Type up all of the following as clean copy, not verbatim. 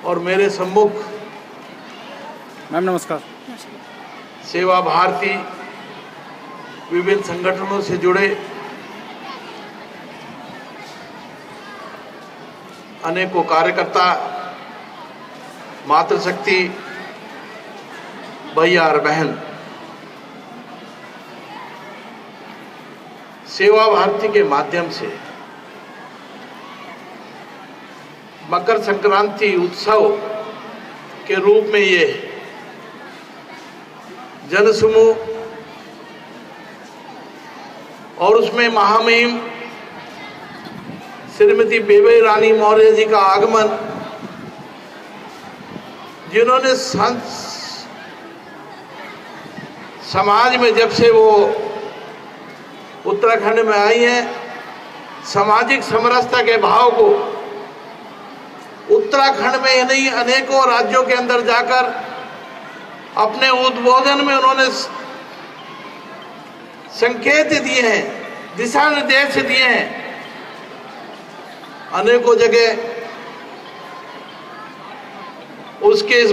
और मेरे सम्मुख मैम नमस्कार। सेवा भारती विभिन्न संगठनों से जुड़े अनेकों कार्यकर्ता, मातृशक्ति भैया और बहन, सेवा भारती के माध्यम से मकर संक्रांति उत्सव के रूप में ये जनसमूह और उसमें महामहिम श्रीमती बेबी रानी मौर्य जी का आगमन, जिन्होंने समाज में जब से वो उत्तराखंड में आई हैं, सामाजिक समरसता के भाव को उत्तराखंड में ही नहीं अनेकों राज्यों के अंदर जाकर अपने उद्बोधन में उन्होंने संकेत दिए हैं, दिशा निर्देश दिए हैं। अनेकों जगह उनके इस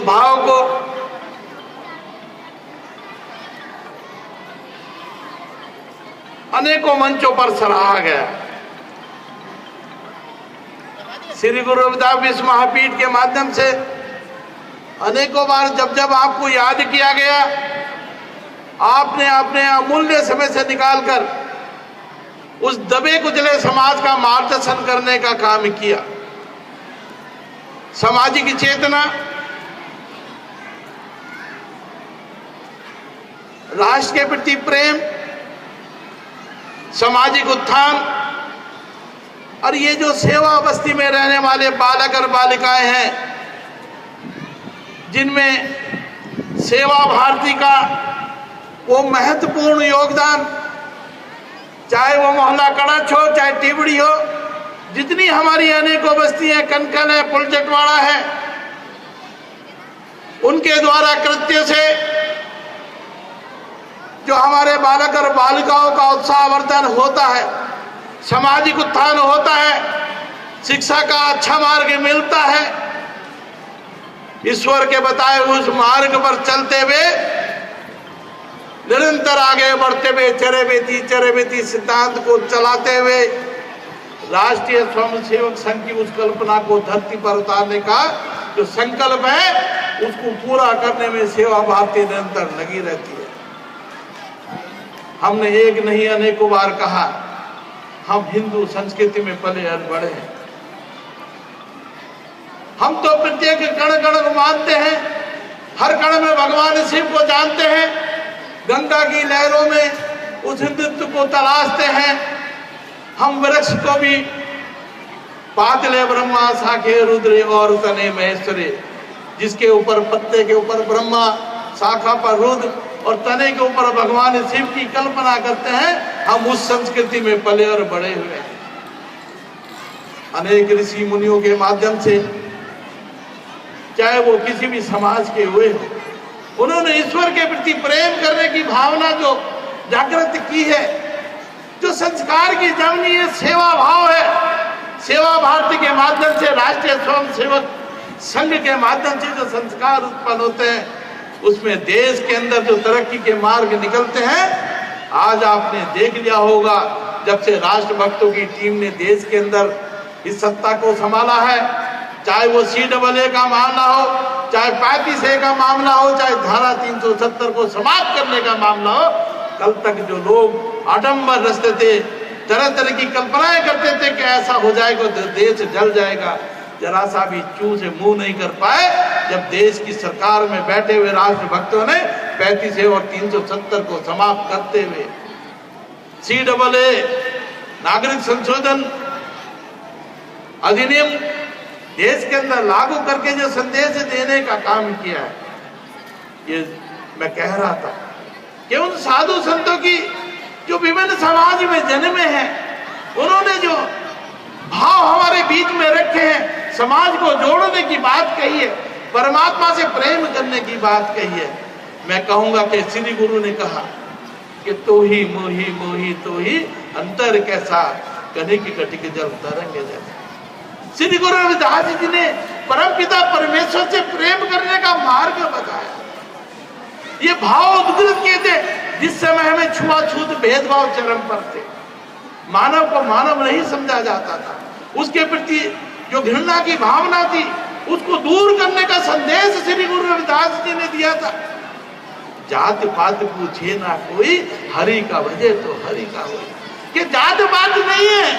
भाव को अनेकों मंचों पर सराहा गया। श्री गुरु रविदास विश्व महापीठ के माध्यम से अनेकों बार जब आपको याद किया गया, आपने अपने अमूल्य समय से निकालकर उस दबे कुचले समाज का मार्गदर्शन करने का काम किया। सामाजिक चेतना, राष्ट्र के प्रति प्रेम, सामाजिक उत्थान और ये जो सेवा बस्ती में रहने वाले बालक और बालिकाएं हैं, जिनमें सेवा भारती का वो महत्वपूर्ण योगदान, चाहे वो मोहल्ला कड़ाच हो, चाहे टिबड़ी हो, जितनी हमारी अनेकों बस्तियां, कनकल है, पुलचटवाड़ा है, उनके द्वारा कृत्य से जो हमारे बालक और बालिकाओं का उत्साहवर्धन होता है, सामाजिक उत्थान होता है, शिक्षा का अच्छा मार्ग मिलता है, ईश्वर के बताए उस मार्ग पर चलते हुए निरंतर आगे बढ़ते हुए चरे बेती सिद्धांत को चलाते हुए राष्ट्रीय स्वयंसेवक संघ की उस कल्पना को धरती पर उतारने का जो संकल्प है, उसको पूरा करने में सेवा भारती निरंतर लगी रहती है। हमने एक नहीं अनेकों बार कहा, हम हिंदू संस्कृति में पले और बढ़े हैं। हम तो प्रत्येक कण कण को मानते हैं, हर कण में भगवान शिव को जानते हैं, गंगा की लहरों में उस हिंदुत्व को तलाशते हैं। हम वृक्ष को भी पातले ब्रह्मा शाखे रुद्र और तने महेश्वरी, जिसके ऊपर पत्ते के ऊपर ब्रह्मा, शाखा पर रुद्र और तने के ऊपर भगवान शिव की कल्पना करते हैं। हम उस संस्कृति में पले और बड़े हुए हैं। अनेक ऋषि मुनियों के माध्यम से, चाहे वो किसी भी समाज के हुए हो, उन्होंने ईश्वर के प्रति प्रेम करने की भावना जो जागृत की है, जो संस्कार की जमनी है, सेवा भाव है। सेवा भारती के माध्यम से, राष्ट्रीय स्वयंसेवक संघ के माध्यम से जो संस्कार उत्पन्न होते हैं, उसमें देश के अंदर जो तरक्की के मार्ग निकलते हैं। आज आपने देख लिया होगा, जब से राष्ट्रभक्तों की टीम ने देश के अंदर इस सत्ता को संभाला है, चाहे वो CAA का मामला हो, चाहे 35A का मामला हो, चाहे धारा 370 को समाप्त करने का मामला हो, कल तक जो लोग आडंबर रचते थे, तरह तरह की कल्पनाएं करते थे कि ऐसा हो जाएगा तो देश जल जाएगा, जरा सा भी चूं से मुंह नहीं कर पाए। जब देश की सरकार में बैठे हुए राष्ट्रभक्तों ने 35A और 370 को समाप्त करते हुए CAA नागरिक संशोधन अधिनियम देश के अंदर लागू करके जो संदेश देने का काम किया है, ये मैं कह रहा था कि उन साधु संतों की जो विभिन्न समाज में जन्मे हैं, उन्होंने जो भाव हमारे बीच में रखे हैं, समाज को जोड़ने की बात कही है, परमात्मा से प्रेम करने की बात कही है। मैं कहूंगा कि श्री गुरु ने कहा कि तो ही मोही मोही तो ही अंतर कैसा, कने की कटिक जल तरंगे जैसे। श्री गुरु रविदास जी ने परमपिता परमेश्वर से प्रेम करने का मार्ग बताया। ये भाव उद्गृत किए थे जिस समय हमें छुआछूत भेदभाव चरम पर थे, मानव को मानव नहीं समझा जाता था, उसके प्रति जो घृणा की भावना थी उसको दूर करने का संदेश श्री गुरु रविदास जी ने दिया था। जात पात पूछे ना कोई, हरि का भजे तो हरि का होए। कि जात पात नहीं है,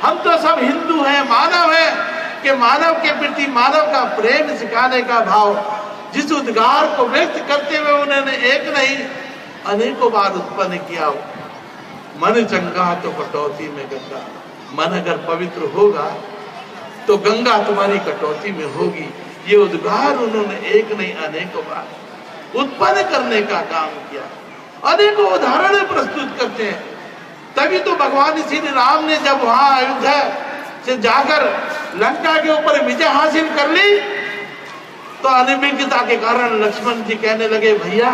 हम तो सब हिंदू हैं, मानव है, कि मानव के प्रति मानव का प्रेम सिखाने का भाव जिस उद्गार को व्यक्त करते हुए उन्होंने एक नहीं अनेकों बार उत्पन्न किया। मन चंगा तो कटौती में गंगा, मन अगर पवित्र होगा तो गंगा तुम्हारी कटौती में होगी। ये उद्गार उन्होंने एक नहीं अनेकों बार उत्पन्न करने का काम किया। अनेकों उदाहरण प्रस्तुत करते हैं। तभी तो भगवान श्री राम ने जब वहां अयोध्या से जाकर लंका के ऊपर विजय हासिल कर ली तो अनिर्भिज्ञता के कारण लक्ष्मण जी कहने लगे, भैया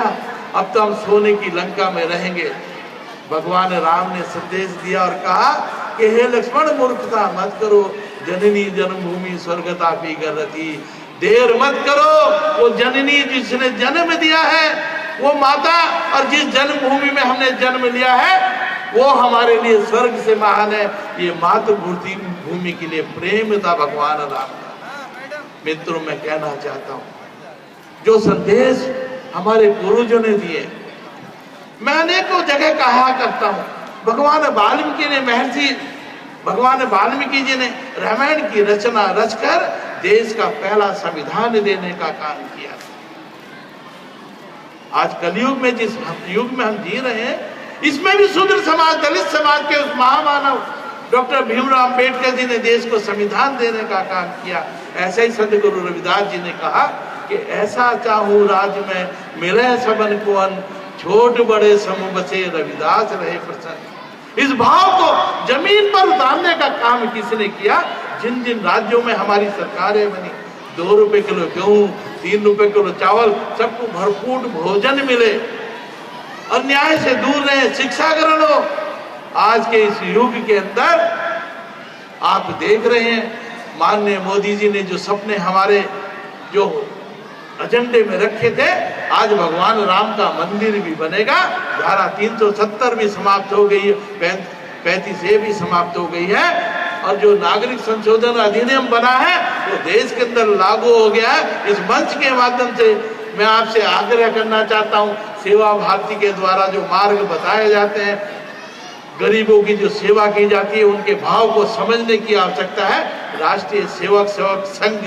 अब तो हम सोने की लंका में रहेंगे। भगवान राम ने संदेश दिया और कहा कि हे लक्ष्मण, मूर्खता मत करो, जननी जन्मभूमि स्वर्गता पी गरती। देर मत करो, वो जननी जिसने जन्म दिया है, वो माता, और जिस जन्मभूमि में हमने जन्म लिया है वो हमारे लिए स्वर्ग से महान है। ये मातृभूमि भूमि के लिए प्रेम था भगवान राम का। मित्रों, मैं कहना चाहता हूं, जो संदेश हमारे पूर्वजों ने दिए, मैं अनेकों जगह कहा करता हूं। भगवान वाल्मीकि ने, महर्षि भगवान वाल्मीकि जी ने रामायण की रचना रचकर देश का पहला संविधान देने का काम किया। आज कलयुग में, जिस युग में हम जी रहे हैं, इसमें भी शूद्र समाज, दलित समाज के उस महामानव डॉक्टर भीमराव अंबेडकर जी ने देश को संविधान देने का काम किया। ऐसे ही संत गुरु रविदास जी ने कहा कि ऐसा चाहूं राज में मिले सबन को अन, छोट बड़े सम बसे रविदास रहे प्रसन्न। इस भाव को जमीन पर उतारने का काम किसने किया? जिन जिन राज्यों में हमारी सरकारें बनी, 2 रुपए किलो गेहूं, 3 रुपए किलो चावल, सबको भरपूर भोजन मिले, अन्याय से दूर रहे, शिक्षा ग्रहण हो। आज के इस युग के अंदर आप देख रहे हैं, माननीय मोदी जी ने जो सपने हमारे जो एजेंडे में रखे थे, आज भगवान राम का मंदिर भी बनेगा। धारा 370 भी समाप्त हो गई है, 35A भी समाप्त हो गई है, और जो नागरिक संशोधन अधिनियम बना है वो देश के अंदर लागू हो गया है। इस मंच के माध्यम से मैं आपसे आग्रह करना चाहता हूं, सेवा भारती के द्वारा जो मार्ग बताए जाते हैं, गरीबों की जो सेवा की जाती है, उनके भाव को समझने की आवश्यकता है। राष्ट्रीय सेवक संघ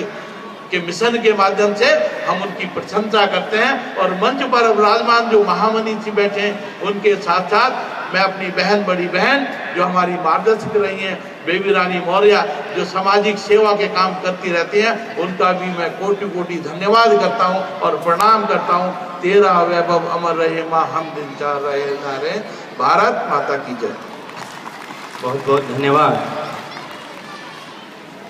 के मिशन के माध्यम से हम उनकी प्रशंसा करते हैं। और मंच पर विराजमान जो महामनी जी बैठे हैं, उनके साथ साथ मैं अपनी बहन, बड़ी बहन जो हमारी मार्गदर्शक रही हैं, बेबी रानी मौर्य, जो सामाजिक सेवा के काम करती रहती हैं, उनका भी मैं कोटि कोटि धन्यवाद करता हूं और प्रणाम करता हूं। तेरा वैभव अमर रहे, माँ हम दिन चाह रहे ना रहे। भारत माता की जय। बहुत बहुत धन्यवाद।